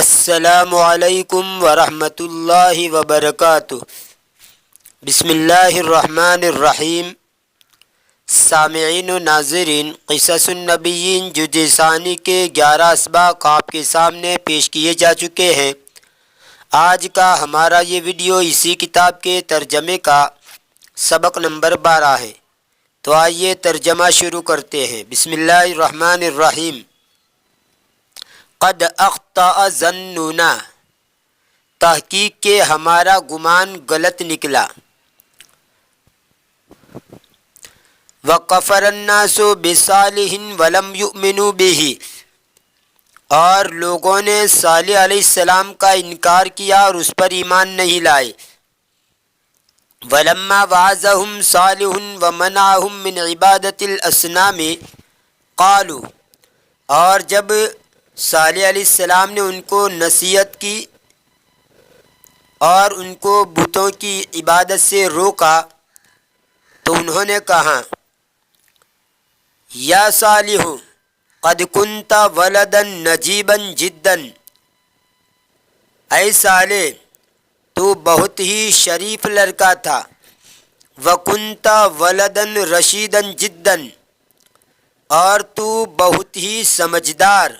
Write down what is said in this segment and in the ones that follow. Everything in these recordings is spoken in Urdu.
السلام علیکم ورحمۃ اللہ وبرکاتہ۔ بسم اللہ الرحمن الرحیم۔ سامعین و ناظرین، قصص النبیین جزء ثانی کے 11 اسباق آپ کے سامنے پیش کیے جا چکے ہیں۔ آج کا ہمارا یہ ویڈیو اسی کتاب کے ترجمے کا سبق نمبر 12 ہے۔ تو آئیے ترجمہ شروع کرتے ہیں۔ بسم اللہ الرحمن الرحیم۔ قد اخطأ ظننا، تحقیق کہ ہمارا گمان غلط نکلا۔ وَكَفَرَ النَّاسُ بِصَالِحٍ وَلَمْ يُؤْمِنُوا بِهِ، اور لوگوں نے صالح علیہ السلام کا انکار کیا اور اس پر ایمان نہیں لائے۔ وَلَمَّا وَعَظَهُمْ صَالِحٌ وَمَنَعَهُمْ مِنْ عِبَادَةِ الْأَصْنَامِ قَالُوا، اور جب صالح علیہ السلام نے ان کو نصیحت کی اور ان کو بتوں کی عبادت سے روکا تو انہوں نے کہا، یا صالح قد کنت ولدا نجیبا جدا، اے صالح تو بہت ہی شریف لڑکا تھا۔ وکنت ولدا رشیدا جدا، اور تو بہت ہی سمجھدار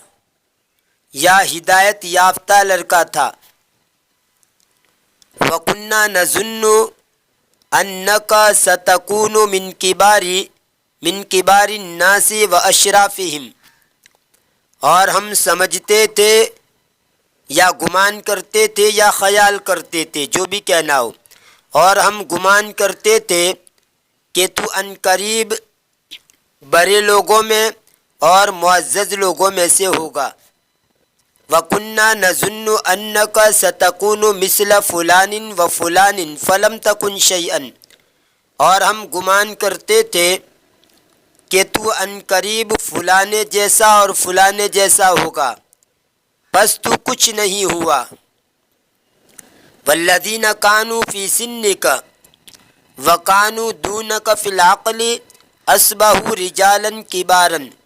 یا ہدایت یافتہ لڑکا تھا۔ وَكُنَّا نَظُنُّ أَنَّكَ سَتَكُونُ مِنْ كِبَارِ النَّاسِ وَأَشْرَافِهِمْ، اور ہم سمجھتے تھے یا گمان کرتے تھے یا خیال کرتے تھے، جو بھی کہنا ہو، اور ہم گمان کرتے تھے کہ تو عنقریب بڑے لوگوں میں اور معزز لوگوں میں سے ہوگا۔ وَكُنَّا نَظُنُّ أَنَّكَ سَتَكُونُ مِثْلَ فُلَانٍ وَفُلَانٍ فَلَمْ تَكُنْ شَيْئًا، اور ہم گمان کرتے تھے کہ تو عنقریب فلانے جیسا اور فلانے جیسا ہوگا، بس تو کچھ نہیں ہوا۔ وَالَّذِينَ كَانُوا فِي سِنِّكَ وَكَانُوا دُونَكَ فِي الْعَقْلِ أَشْبَهُ رِجَالًا كِبَارًا،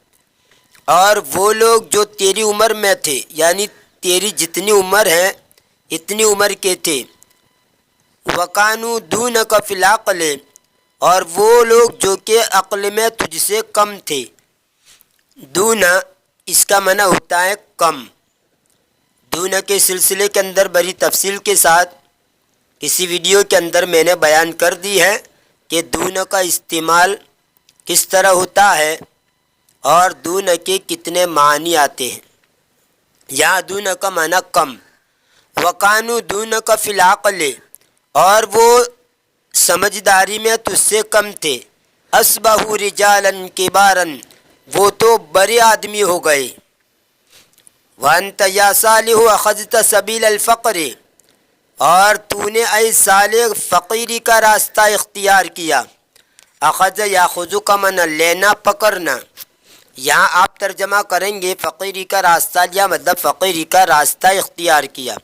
اور وہ لوگ جو تیری عمر میں تھے، یعنی تیری جتنی عمر ہے اتنی عمر کے تھے۔ وَكَانُوا دُونَكَ فِي الْعَقْلِ، اور وہ لوگ جو کہ عقل میں تجھ سے کم تھے۔ دون اس کا معنی ہوتا ہے کم۔ دون کے سلسلے کے اندر بڑی تفصیل کے ساتھ کسی ویڈیو کے اندر میں نے بیان کر دی ہے کہ دون کا استعمال کس طرح ہوتا ہے اور دون کے کتنے معنی آتے ہیں۔ یہاں دون کا معنی کم۔ وَقَانُوا دُونَكَ فِي الْعَقْلِ، اور وہ سمجھداری میں تجھ سے کم تھے۔ أَشْبَهُ رِجَالًا كِبَارًا، وہ تو بڑے آدمی ہو گئے۔ وَأَنْتَ يَا صَالِحُ أَخَذْتَ سَبِيلَ الْفَقْرِ، اور تو نے اے صالح فقیری کا راستہ اختیار کیا۔ اخذ یاخذ کا معنی لینا پکڑنا، یہاں آپ ترجمہ کریں گے فقیری کا راستہ لیا مطلب فقیری کا راستہ اختیار کیا،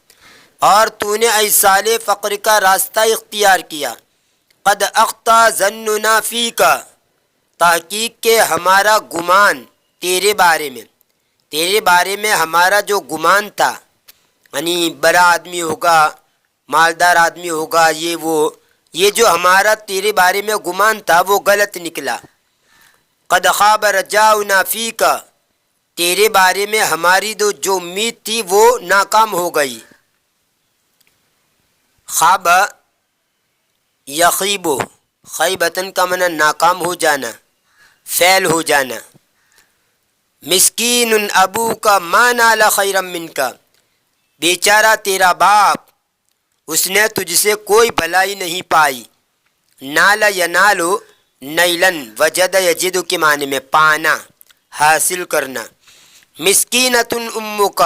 اور تو نے اے صالح فقر کا راستہ اختیار کیا۔ قد اخطأ ظننا فیک، تحقیق کہ ہمارا گمان تیرے بارے میں ہمارا جو گمان تھا، یعنی بڑا آدمی ہوگا، مالدار آدمی ہوگا، یہ جو ہمارا تیرے بارے میں گمان تھا وہ غلط نکلا۔ قد خاب رجاؤنا فیک، تیرے بارے میں ہماری جو امید تھی وہ ناکام ہو گئی۔ خواب یخیب، خیبتن کا معنی ناکام ہو جانا، فیل ہو جانا۔ مسکین ابوک ما نال خیرا منک، بیچارہ تیرا باپ، اس نے تجھ سے کوئی بھلائی نہیں پائی۔ نال ینالو نیلن، وجد یجد کے معنی میں پانا، حاصل کرنا۔ مسکینۃ امک،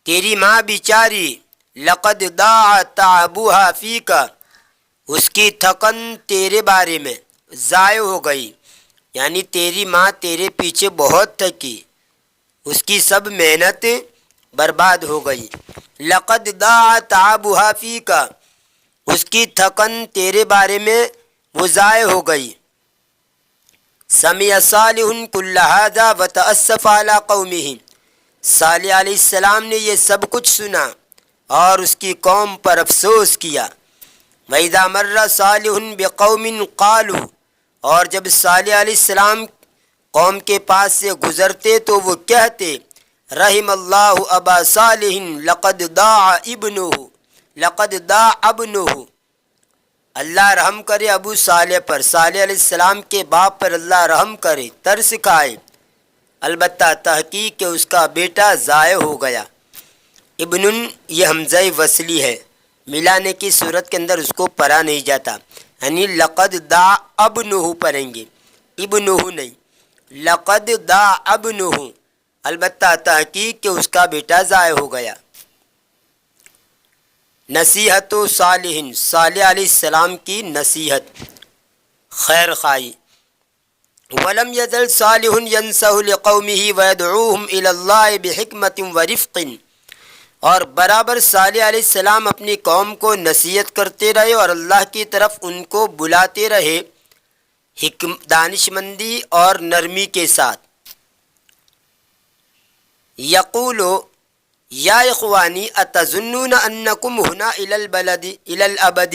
تیری ماں بیچاری، لقد ضاع تعبها فیک، اس کی تھکن تیرے بارے میں ضائع ہو گئی، یعنی تیری ماں تیرے پیچھے بہت تھکی، اس کی سب محنت برباد ہو گئی۔ لقد ضاع تعبها فیک، اس کی تھکن تیرے بارے میں وہ ضائع ہو گئی۔ سمع صالح کل ھذا وتأسف علی قومہ، صالح علیہ السلام نے یہ سب کچھ سنا اور اس کی قوم پر افسوس کیا۔ وَإِذَا مَرَّ صَالِحٌ بِقَوْمٍ قَالُوا، اور جب صالح علیہ السلام قوم کے پاس سے گزرتے تو وہ کہتے، رحم اللہ ابا صالح لقد ضاع ابنہ، اللہ رحم کرے ابو صالح پر، صالح علیہ السلام کے باپ پر اللہ رحم کرے، ترس کھائے، البتہ تحقیق کہ اس کا بیٹا ضائع ہو گیا۔ ابن یہ حمزہ وصلی ہے، ملانے کی صورت کے اندر اس کو پڑھا نہیں جاتا، یعنی لقد ضاع ابنہ پڑھیں گے، ابنہ نہیں، لقد ضاع ابنہ، البتہ تحقیق کہ اس کا بیٹا ضائع ہو گیا۔ نصیحت و صالح، صالح علیہ السلام کی نصیحت، خیر خواہی۔ وَلَمْ يَزَلْ صَالِحٌ يَنْصَحُ لِقَوْمِهِ وَيَدْعُوهُمْ إِلَى اللَّهِ بِحِکْمَةٍ وَرِفْقٍ، اور برابر صالح علیہ السلام اپنی قوم کو نصیحت کرتے رہے اور اللہ کی طرف ان کو بلاتے رہے دانش مندی اور نرمی کے ساتھ۔ یقولو یا اخوانی اتظنون انکم ہنا الی الابد،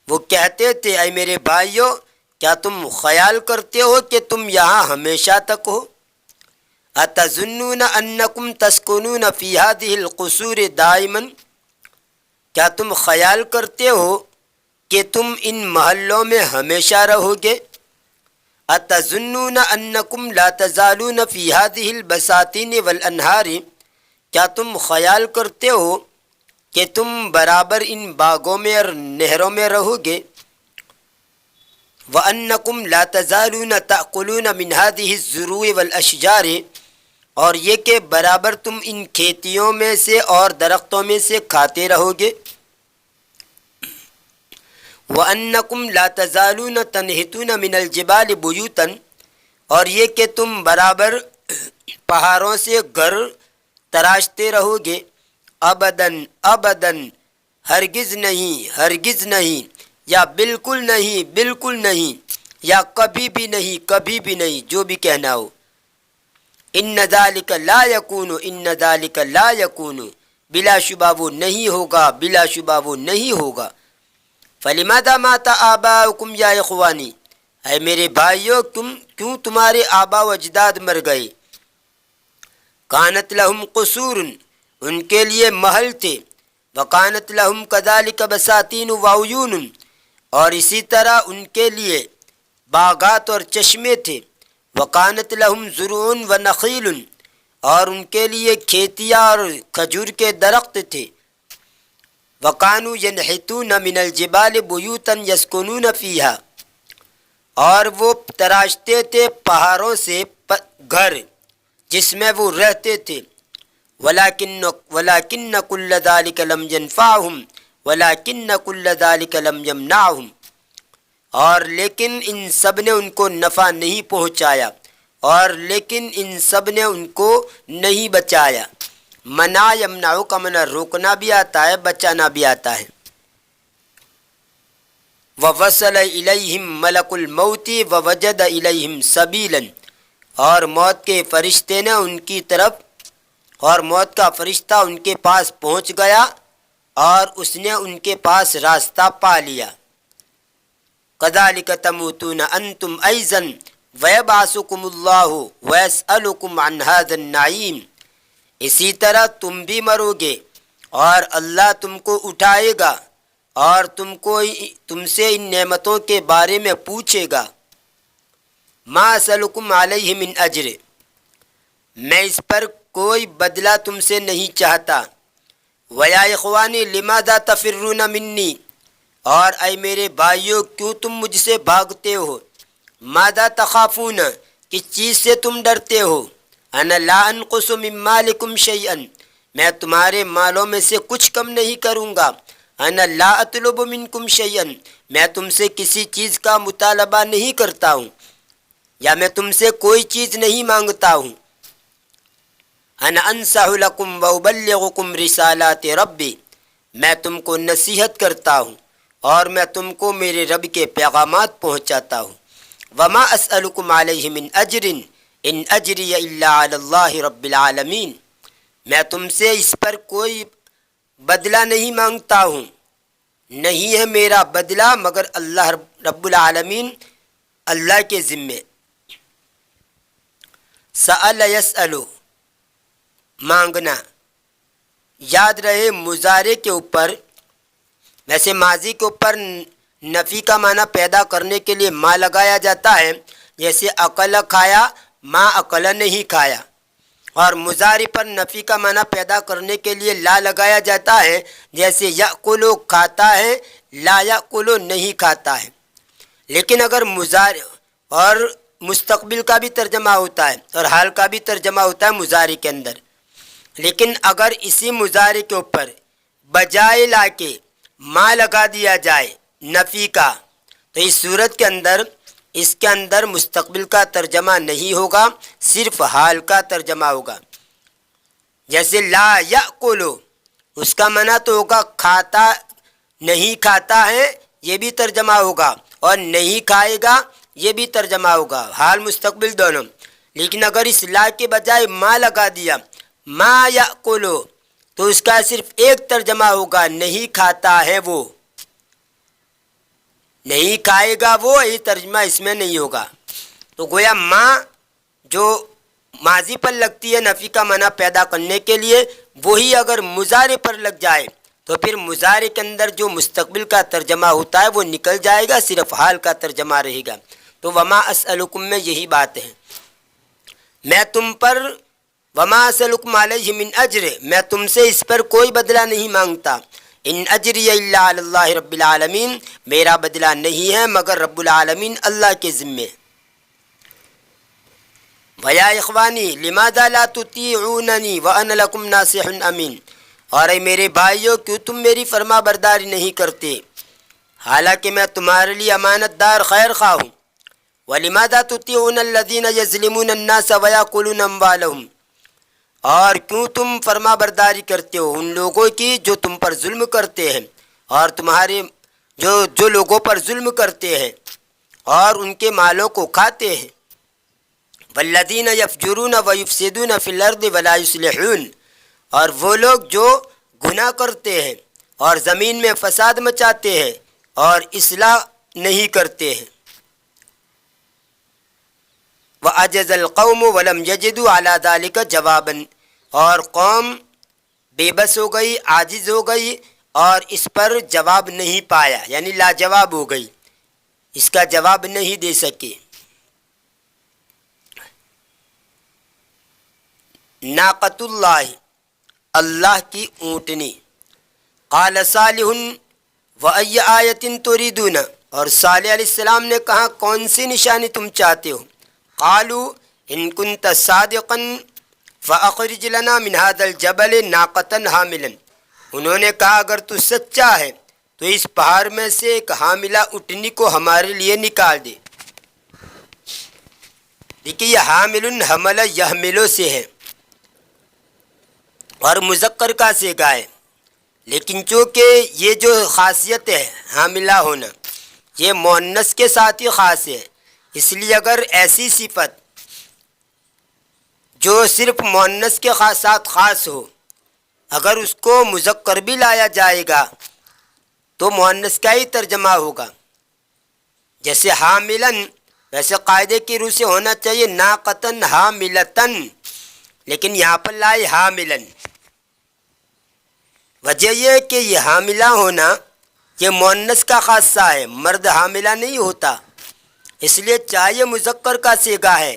وہ کہتے تھے اے میرے بھائیو کیا تم خیال کرتے ہو کہ تم یہاں ہمیشہ تک ہو؟ اتظنون انکم تسکنون فی ہذہ القصور دائما، کیا تم خیال کرتے ہو کہ تم ان محلوں میں ہمیشہ رہو گے؟ اتظنون انکم لا تزالون فی ہذہ البساتین والانہار، کیا تم خیال کرتے ہو کہ تم برابر ان باغوں میں اور نہروں میں رہو گے؟ وَأَنَّكُمْ لَا تَزَالُونَ تَأْكُلُونَ مِنْ هَذِهِ الزُّرُوعِ وَالْأَشْجَارِ، اور یہ کہ برابر تم ان کھیتیوں میں سے اور درختوں میں سے کھاتے رہو گے۔ وَأَنَّكُمْ لَا تَزَالُونَ تَنْحِتُونَ مِنَ الْجِبَالِ بُيُوتًا، اور یہ کہ تم برابر پہاڑوں سے گھر تراشتے رہو گے۔ ابداً ابداً، ہرگز نہیں ہرگز نہیں، یا بالکل نہیں بالکل نہیں، یا کبھی بھی نہیں کبھی بھی نہیں، جو بھی کہنا ہو۔ ان ذالک لا یکون، ان ذالک لا یکون، بلا شبہ وہ نہیں ہوگا، بلا شبہ وہ نہیں ہوگا۔ فلماذا مات آباؤکم یا اخوانی، اے میرے بھائیو کیوں تمہارے آبا و اجداد مر گئے؟ کانت لہم قصور، ان کے لیے محل تھے، وکانت لہم کذالک بساتین وعیون، اور اسی طرح ان کے لیے باغات اور چشمے تھے، وکانت لہم زروع ونخیل، اور ان کے لیے کھیتیاں اور کھجور کے درخت تھے، وکانوا ینحتون من الجبال بیوتا یسکنون فیہا، اور وہ تراشتے تھے پہاڑوں سے گھر جس میں وہ رہتے تھے۔ وَلَكِنَّ كُلَّ ذَلِكَ لَمْ يَنْفَعْهُمْ وَلَكِنَّ كُلَّ ذَلِكَ لَمْ يَمْنَعْهُمْ، اور لیکن ان سب نے ان کو نفع نہیں پہنچایا، اور لیکن ان سب نے ان کو نہیں بچایا۔ منع یمنع کا منع روکنا بھی آتا ہے، بچانا بھی آتا ہے۔ وَوَصَلَ إِلَيْهِمْ مَلَكُ الْمَوْتِ وَوَجَدَ إِلَيْهِمْ سَبِيلًا، اور موت کے فرشتے نے ان کی طرف، اور موت کا فرشتہ ان کے پاس پہنچ گیا اور اس نے ان کے پاس راستہ پا لیا۔ كَذَلِكَ تَمُوتُونَ أَنْتُمْ أَيْضًا وَيَبْعَثُكُمُ اللَّهُ وَيَسْأَلُكُمْ عَنْ هَذَا النَّعِيمِ، اسی طرح تم بھی مرو گے اور اللہ تم کو اٹھائے گا اور تم سے ان نعمتوں کے بارے میں پوچھے گا۔ مَا أَسْأَلُكُمْ عَلَيْهِ مِنْ أَجْرٍ، میں اس پر کوئی بدلہ تم سے نہیں چاہتا۔ وَيَا إِخْوَانِي لِمَاذَا تَفِرُّونَ مِنِّي، اور اے میرے بھائیو کیوں تم مجھ سے بھاگتے ہو؟ مَاذَا تَخَافُونَ، کس چیز سے تم ڈرتے ہو؟ أَنَا لَا أَنْقُصُ مِن مَالِكُمْ شَيْئًا، میں تمہارے مالوں میں سے کچھ کم نہیں کروں گا۔ أَنَا لَا أَطْلُبُ مِنْكُمْ شَيْئًا، میں تم سے کسی چیز کا مطالبہ نہیں کرتا ہوں، یا میں تم سے کوئی چیز نہیں مانگتا ہوں۔ أَنَا أَنْصَحُ لَكُمْ وَأُبَلِّغُكُمْ رِسَالَاتِ رَبِّي، میں تم کو نصیحت کرتا ہوں اور میں تم کو میرے رب کے پیغامات پہنچاتا ہوں۔ وَمَا أَسْأَلُكُمْ عَلَيْهِ مِنْ أَجْرٍ إِنْ أَجْرِيَ إِلَّا عَلَى اللَّهِ رَبِّ الْعَالَمِينَ، میں تم سے اس پر کوئی بدلہ نہیں مانگتا ہوں، نہیں ہے میرا بدلہ مگر اللہ رب العالمین اللہ کے ذمے۔ سأل یسأل مانگنا، یاد رہے مضارع کے اوپر، ویسے ماضی کے اوپر نفی کا معنی پیدا کرنے کے لیے ما لگایا جاتا ہے، جیسے اکل کھایا، ما اکل نہیں کھایا، اور مضارع پر نفی کا معنی پیدا کرنے کے لیے لا لگایا جاتا ہے، جیسے یأکلو کھاتا ہے، لا یأکلو نہیں کھاتا ہے۔ لیکن اگر مضارع اور مستقبل کا بھی ترجمہ ہوتا ہے اور حال کا بھی ترجمہ ہوتا ہے مضارع کے اندر، لیکن اگر اسی مضارع کے اوپر بجائے لا کے ما لگا دیا جائے نفی کا، تو اس صورت کے اندر اس کے اندر مستقبل کا ترجمہ نہیں ہوگا، صرف حال کا ترجمہ ہوگا۔ جیسے لا یأکلو، اس کا معنی تو ہوگا کھاتا نہیں کھاتا ہے، یہ بھی ترجمہ ہوگا، اور نہیں کھائے گا یہ بھی ترجمہ ہوگا، حال مستقبل دونوں۔ لیکن اگر اس لا کے بجائے ما لگا دیا، ما یأکلو، تو اس کا صرف ایک ترجمہ ہوگا، نہیں کھاتا ہے وہ، نہیں کھائے گا وہ، یہ ترجمہ اس میں نہیں ہوگا۔ تو گویا ما جو ماضی پر لگتی ہے نفی کا معنی پیدا کرنے کے لیے، وہی اگر مضارع پر لگ جائے تو پھر مضارع کے اندر جو مستقبل کا ترجمہ ہوتا ہے وہ نکل جائے گا، صرف حال کا ترجمہ رہے گا۔ تو وما اسألکم میں یہی بات ہے، میں تم پر وما اسألکم علیہ من اجر، میں تم سے اس پر کوئی بدلہ نہیں مانگتا، ان اجری الا علی اللہ رب العالمین، میرا بدلہ نہیں ہے مگر رب العالمین اللہ کے ذمے۔ ویا اخوانی لماذا لا تطیعوننی وانا لکم ناصح امین، اور اے میرے بھائیو کیوں تم میری فرما برداری نہیں کرتے حالانکہ میں تمہارے لیے امانت دار خیر خواہ ہوں۔ ولماذا تطیعون الذین یظلمون الناس ویأکلون اموالہم، اور کیوں تم فرما برداری کرتے ہو ان لوگوں کی جو تم پر ظلم کرتے ہیں، اور تمہارے جو لوگوں پر ظلم کرتے ہیں اور ان کے مالوں کو کھاتے ہیں۔ والذین یفجرون ویفسدون فی الارض ولا یصلحون، اور وہ لوگ جو گناہ کرتے ہیں اور زمین میں فساد مچاتے ہیں اور اصلاح نہیں کرتے ہیں۔ وعجز القوم ولم یجدوا علی ذلک جوابا، اور قوم بے بس ہو گئی، عاجز ہو گئی اور اس پر جواب نہیں پایا، یعنی لاجواب ہو گئی، اس کا جواب نہیں دے سکے۔ ناقۃ اللہ، اللہ کی اونٹنی۔ قال صالح وأی آیۃ تریدون، اور صالح علیہ السلام نے کہا کون سی نشانی تم چاہتے ہو؟ قالوا ان کنت صادقا فاخرج لنا من هذا الجبل ناقة حاملا، انہوں نے کہا اگر تو سچا ہے تو اس پہاڑ میں سے ایک حاملہ اٹھنی کو ہمارے لیے نکال دے۔ دیکھیے یہ حامل حمل یحملو سے ہے اور مذکر کا صیغہ ہے، لیکن چونکہ یہ جو خاصیت ہے حاملہ ہونا یہ مؤنث کے ساتھ ہی خاص ہے، اس لیے اگر ایسی صفت جو صرف مؤنث کے ساتھ خاص ہو، اگر اس کو مذکر بھی لایا جائے گا تو مؤنث کا ہی ترجمہ ہوگا۔ جیسے حاملن، ویسے قاعدے کی روح سے ہونا چاہیے ناقتن حاملتن، لیکن یہاں پر لائے حاملن۔ وجہ یہ کہ یہ حاملہ ہونا یہ مؤنث کا خاصہ ہے، مرد حاملہ نہیں ہوتا، اس لیے چاہیے مذکر کا صیغہ ہے،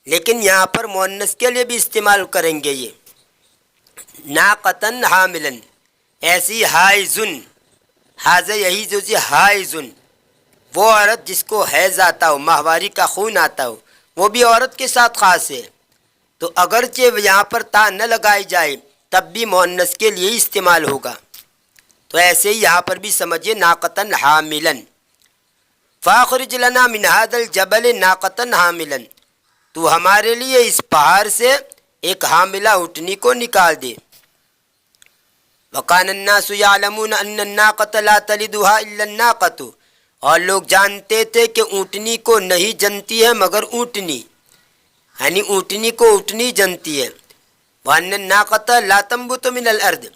لیکن یہاں پر مؤنث کے لیے بھی استعمال کریں گے یہ ناقتن حاملن۔ ایسی حائزن، حاض یہی جو حائزن، وہ عورت جس کو حیض آتا ہو، ماہواری کا خون آتا ہو، وہ بھی عورت کے ساتھ خاص ہے، تو اگرچہ یہاں پر تا نہ لگائی جائے تب بھی مؤنث کے لیے استعمال ہوگا۔ تو ایسے ہی یہاں پر بھی سمجھیے ناقتن حاملن۔ فاخرج لنا من هذا الجبل ناقتن حاملن، تو ہمارے لیے اس پہاڑ سے ایک حاملہ اٹھنی کو نکال دے۔ وَقَانَ النَّاسُ يَعْلَمُونَ أَنَّ النَّاقَةَ لَا تَلِدُهَا إِلَّا النَّاقَةُ، اور لوگ جانتے تھے کہ اونٹنی کو نہیں جنتی ہے مگر اونٹنی، یعنی اونٹنی کو اونٹنی جنتی ہے۔ وَأَنَّ النَّاقَةَ لَا تَنبُتُ مِنَ الْأَرْضِ،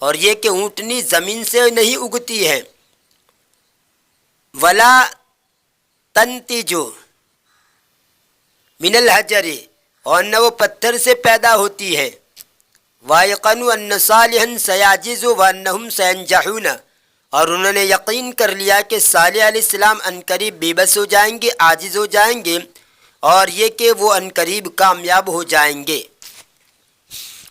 اور یہ کہ اونٹنی زمین سے نہیں اگتی ہے، وَلَا تَنْتِجُ مِنَ الْحَجَرِ، اور نہ وہ پتھر سے پیدا ہوتی ہے، وَأَيْقَنُوا أَنَّ صَالِحًا سَيَعْجِزُ وَأَنَّهُمْ سَيَنْجَحُونَ، اور انہوں نے یقین کر لیا کہ صالح علیہ السلام عنقریب بے بس ہو جائیں گے، عاجز ہو جائیں گے، اور یہ کہ وہ عنقریب کامیاب ہو جائیں گے۔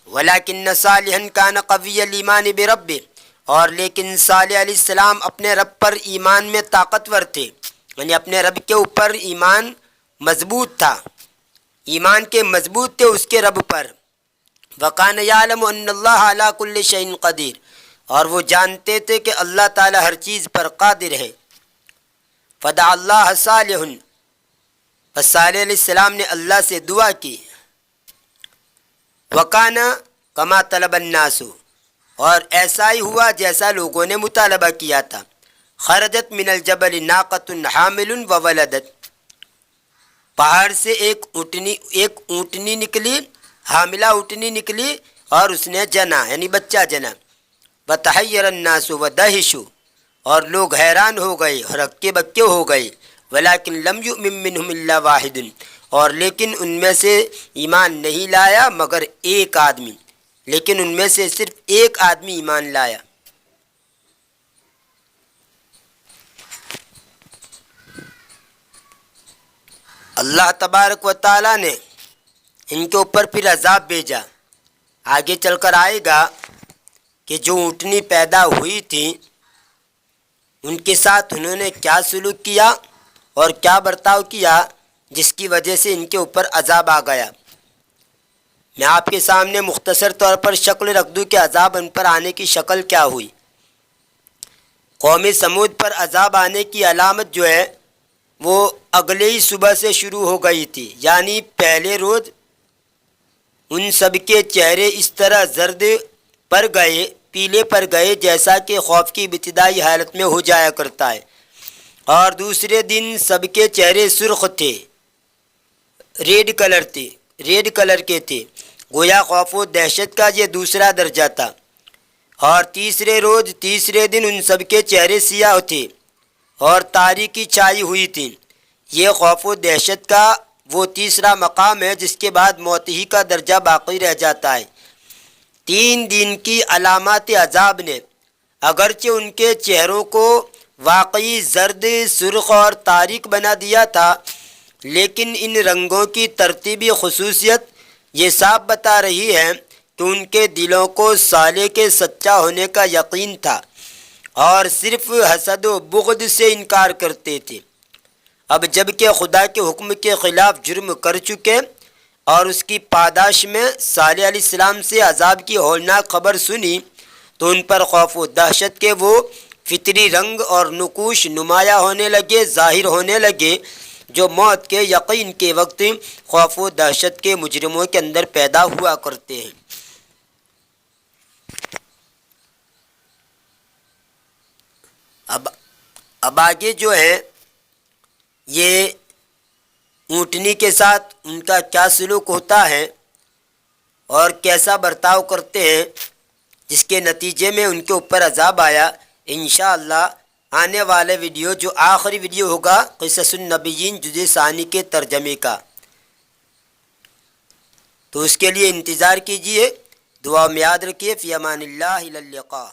وَلَكِنَّ صَالِحًا كَانَ قَوِيَّ الْإِيمَانِ بِرَبِّهِ، اور لیکن صالح علیہ السلام اپنے رب پر ایمان میں طاقتور تھے، یعنی اپنے رب کے اوپر ایمان مضبوط تھا، ایمان کے مضبوط تھے اس کے رب پر۔ وَكَانَ يَعْلَمُ أَنَّ اللَّهَ عَلَى كُلِّ شَيْءٍ قَدِيرٌ، اور وہ جانتے تھے کہ اللہ تعالی ہر چیز پر قادر ہے۔ فَدَعَا اللَّهَ صَالِحٌ، پس صالح علیہ السلام نے اللہ سے دعا کی۔ وَكَانَ كَمَا طَلَبَ النَّاسُ، اور ایسا ہی ہوا جیسا لوگوں نے مطالبہ کیا تھا۔ خرجت من الجبل ناقۃ حامل وولدت، پہاڑ سے ایک اونٹنی نکلی، حاملہ اونٹنی نکلی اور اس نے جنا یعنی بچہ جنا۔ وَتَحَيَّرَ النَّاسُ وَدَهِشُوا، اور لوگ حیران ہو گئے اور ہکے بکے ہو گئے۔ وَلَكِنْ لَمْ يُؤْمِن مِّنْهُمْ إِلَّا وَاحِدٌ، اور لیکن ان میں سے ایمان نہیں لایا مگر ایک آدمی، لیکن ان میں سے صرف ایک آدمی ایمان لایا۔ اللہ تبارک و تعالیٰ نے ان کے اوپر پھر عذاب بھیجا۔ آگے چل کر آئے گا کہ جو اونٹنی پیدا ہوئی تھی ان کے ساتھ انہوں نے کیا سلوک کیا اور کیا برتاؤ کیا جس کی وجہ سے ان کے اوپر عذاب آ گیا۔ میں آپ کے سامنے مختصر طور پر شکل رکھ دوں کہ عذاب ان پر آنے کی شکل کیا ہوئی۔ قوم سمود پر عذاب آنے کی علامت جو ہے وہ اگلے ہی صبح سے شروع ہو گئی تھی، یعنی پہلے روز ان سب کے چہرے اس طرح زرد پر گئے، پیلے پر گئے جیسا کہ خوف کی ابتدائی حالت میں ہو جایا کرتا ہے، اور دوسرے دن سب کے چہرے سرخ تھے، ریڈ کلر کے تھے، گویا خوف و دہشت کا یہ دوسرا درجہ تھا۔ اور تیسرے دن ان سب کے چہرے سیاہ تھے اور تاریکی چھائی ہوئی تھی۔ یہ خوف و دہشت کا وہ تیسرا مقام ہے جس کے بعد موت ہی کا درجہ باقی رہ جاتا ہے۔ 3 دن کی علامات عذاب نے اگرچہ ان کے چہروں کو واقعی زرد، سرخ اور تاریک بنا دیا تھا، لیکن ان رنگوں کی ترتیبی خصوصیت یہ صاف بتا رہی ہے کہ ان کے دلوں کو صالح کے سچا ہونے کا یقین تھا اور صرف حسد و بغض سے انکار کرتے تھے۔ اب جب کہ خدا کے حکم کے خلاف جرم کر چکے اور اس کی پاداش میں صالح علیہ السلام سے عذاب کی ہولناک خبر سنی تو ان پر خوف و دہشت کے وہ فطری رنگ اور نقوش نمایاں ہونے لگے، ظاہر ہونے لگے، جو موت کے یقین کے وقت خوف و دہشت کے مجرموں کے اندر پیدا ہوا کرتے ہیں۔ اب آگے جو ہے یہ اونٹنی کے ساتھ ان کا کیا سلوک ہوتا ہے اور کیسا برتاؤ کرتے ہیں جس کے نتیجے میں ان کے اوپر عذاب آیا، انشاءاللہ آنے والے ویڈیو جو آخری ویڈیو ہوگا قصص النبیین جزء ثانی کے ترجمے کا، تو اس کے لیے انتظار کیجئے۔ دعا میں یاد رکھیے۔ فی امان اللہ، الی اللقاء۔